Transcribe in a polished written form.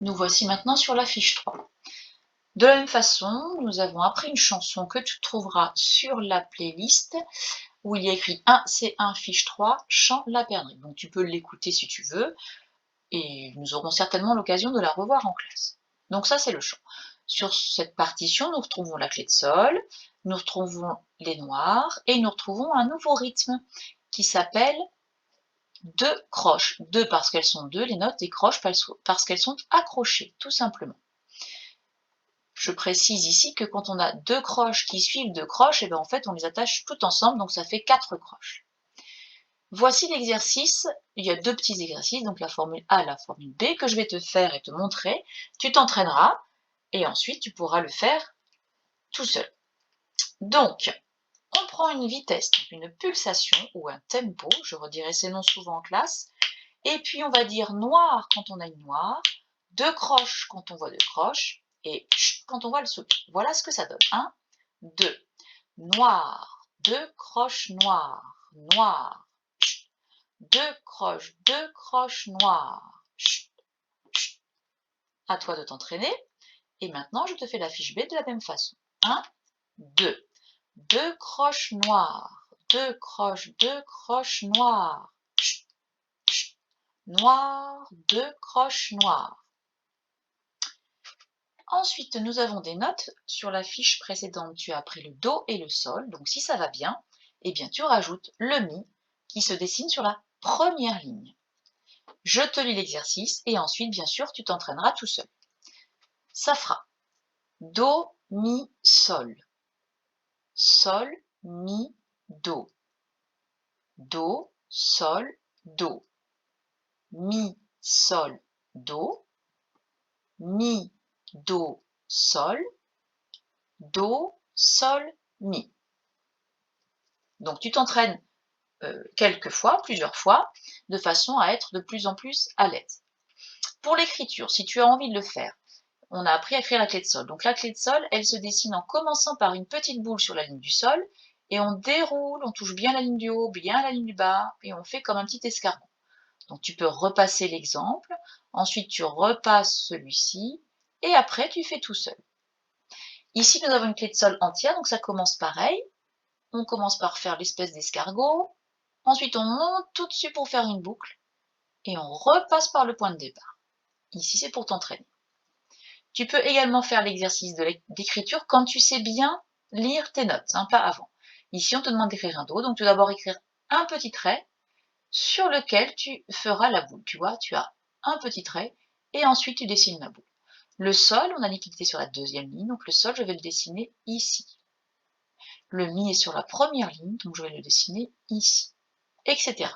Nous voici maintenant sur la fiche 3. De la même façon, nous avons appris une chanson que tu trouveras sur la playlist où il y a écrit 1 C1 fiche 3 chant la perdrix. Donc tu peux l'écouter si tu veux et nous aurons certainement l'occasion de la revoir en classe. Donc ça c'est le chant. Sur cette partition, nous retrouvons la clé de sol, nous retrouvons les noirs et nous retrouvons un nouveau rythme qui s'appelle 2 croches. 2 parce qu'elles sont 2 les notes et croches parce qu'elles sont accrochées, tout simplement. Je précise ici que quand on a 2 croches qui suivent 2 croches, et bien en fait on les attache toutes ensemble, donc ça fait 4 croches. Voici l'exercice, il y a 2 petits exercices, donc la formule A et la formule B, que je vais te faire et te montrer. Tu t'entraîneras, et ensuite tu pourras le faire tout seul. Donc, on prend une vitesse, une pulsation ou un tempo, je redirai ces noms souvent en classe, et puis on va dire noir quand on a une noire, 2 croches quand on voit 2 croches, et quand on voit le souple. Voilà ce que ça donne. 1, 2, noir, 2 croches noires, noir, 2 croches noires. À toi de t'entraîner. Et maintenant, je te fais la fiche B de la même façon. 1, 2, 2 croches noires, 2 croches noires, noir, 2 croches noires. Ensuite, nous avons des notes. Sur la fiche précédente, tu as appris le Do et le Sol. Donc si ça va bien, eh bien tu rajoutes le Mi qui se dessine sur la première ligne. Je te lis l'exercice et ensuite, bien sûr, tu t'entraîneras tout seul. Ça fera Do, Mi, Sol. Sol, Mi, Do. Do, Sol, Do. Mi, Sol, Do. Mi, Do, Sol. Do, Sol, Mi. Donc tu t'entraînes quelques fois, plusieurs fois, de façon à être de plus en plus à l'aise. Pour l'écriture, si tu as envie de le faire, on a appris à écrire la clé de sol. Donc la clé de sol, elle se dessine en commençant par une petite boule sur la ligne du sol, et on déroule, on touche bien la ligne du haut, bien la ligne du bas, et on fait comme un petit escargot. Donc tu peux repasser l'exemple, ensuite tu repasses celui-ci, et après tu fais tout seul. Ici, nous avons une clé de sol entière, donc ça commence pareil. On commence par faire l'espèce d'escargot, ensuite on monte tout dessus pour faire une boucle, et on repasse par le point de départ. Ici, c'est pour t'entraîner. Tu peux également faire l'exercice d'écriture quand tu sais bien lire tes notes, hein, pas avant. Ici, on te demande d'écrire un Do, donc tu dois d'abord écrire un petit trait sur lequel tu feras la boule. Tu vois, tu as un petit trait, et ensuite tu dessines la boule. Le sol, on a dit qu'il était sur la deuxième ligne, donc le sol, je vais le dessiner ici. Le Mi est sur la première ligne, donc je vais le dessiner ici, etc.